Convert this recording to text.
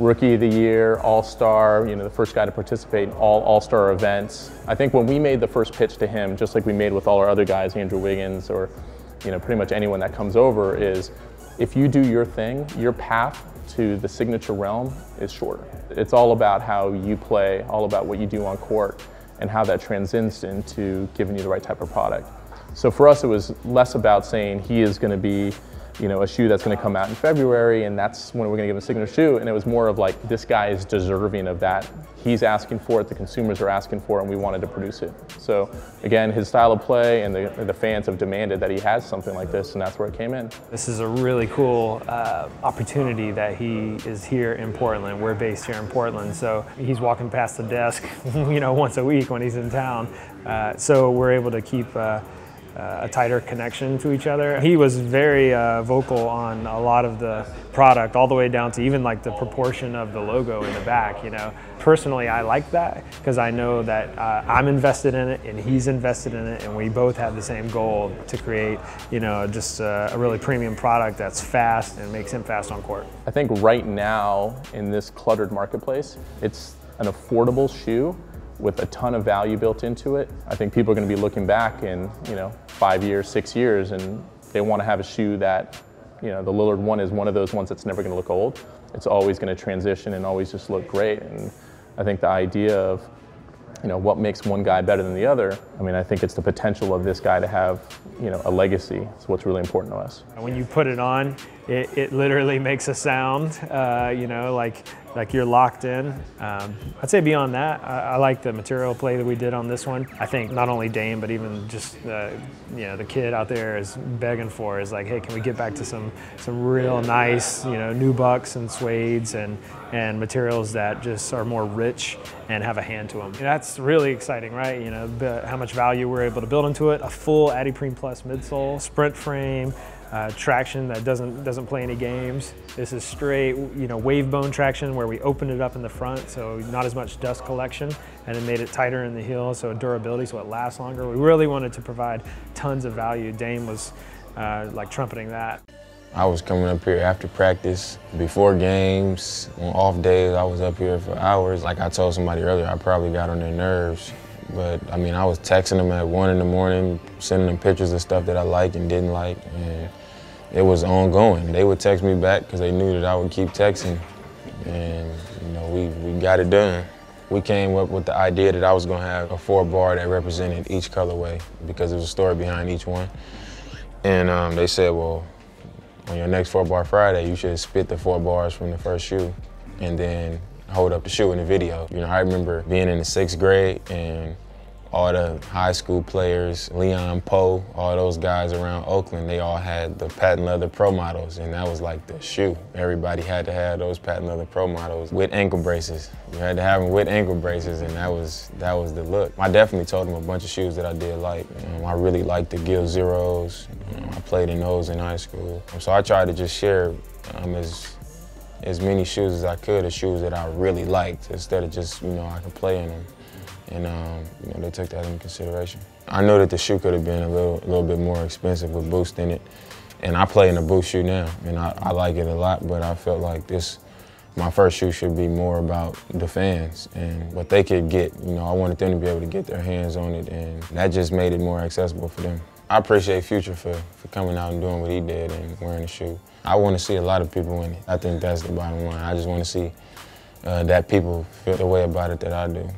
Rookie of the Year, All-Star, the first guy to participate in all All-Star events. I think when we made the first pitch to him, just like we made with all our other guys, Andrew Wiggins, or pretty much anyone that comes over, is if you do your thing, your path to the signature realm is shorter. It's all about how you play, all about what you do on court, and how that transcends into giving you the right type of product. So for us, it was less about saying he is going to be a shoe that's going to come out in February and that's when we're going to give him a signature shoe. And it was more of like, this guy is deserving of that. He's asking for it, the consumers are asking for it, and we wanted to produce it. So again, his style of play and the fans have demanded that he has something like this, and that's where it came in. This is a really cool opportunity that he is here in Portland. We're based here in Portland, so he's walking past the desk once a week when he's in town. So we're able to keep a tighter connection to each other. He was very vocal on a lot of the product, all the way down to even like the proportion of the logo in the back. Personally, I like that because I know that I'm invested in it and he's invested in it, and we both have the same goal to create just a really premium product that's fast and makes him fast on court. I think right now in this cluttered marketplace, it's an affordable shoe with a ton of value built into it. I think people are going to be looking back in 5 years, 6 years, and they want to have a shoe that the Lillard one is one of those ones that's never going to look old. It's always going to transition and always just look great. And I think the idea of what makes one guy better than the other, I think it's the potential of this guy to have a legacy. It's what's really important to us. When you put it on, it literally makes a sound, like you're locked in. I'd say beyond that, I like the material play that we did on this one. I think not only Dame, but even just the kid out there is begging for is like, hey, can we get back to some real nice nubucks and suedes and materials that just are more rich and have a hand to them. That's really exciting, right? How much value we're able to build into it. A full Adiprene Plus midsole, sprint frame, traction that doesn't play any games. This is straight, wave bone traction where we opened it up in the front, so not as much dust collection, and it made it tighter in the heel, so durability, so it lasts longer. We really wanted to provide tons of value. Dame was like trumpeting that. I was coming up here after practice, before games, on off days. I was up here for hours. Like I told somebody earlier, I probably got on their nerves. But I was texting them at 1 in the morning, sending them pictures of stuff that I liked and didn't like, and it was ongoing. They would text me back because they knew that I would keep texting, and we got it done. We came up with the idea that I was going to have a 4-bar that represented each colorway because there was a story behind each one. And they said, well, on your next 4-bar Friday, you should spit the 4 bars from the first shoe and then hold up the shoe in the video. I remember being in the 6th grade and all the high school players, Leon Poe, all those guys around Oakland, they all had the patent leather pro models, and that was like the shoe. Everybody had to have those patent leather pro models with ankle braces. You had to have them with ankle braces, and that was the look. I definitely told them a bunch of shoes that I did like. I really liked the Gill Zeros. I played in those in high school. So I tried to just share as many shoes as I could, of shoes that I really liked, instead of just, I could play in them. And they took that into consideration. I know that the shoe could have been a little bit more expensive with Boost in it. And I play in a Boost shoe now, and I like it a lot, but I felt like my first shoe should be more about the fans and what they could get. I wanted them to be able to get their hands on it, and that just made it more accessible for them. I appreciate Future for coming out and doing what he did and wearing the shoe. I want to see a lot of people in it. I think that's the bottom line. I just want to see that people feel the way about it that I do.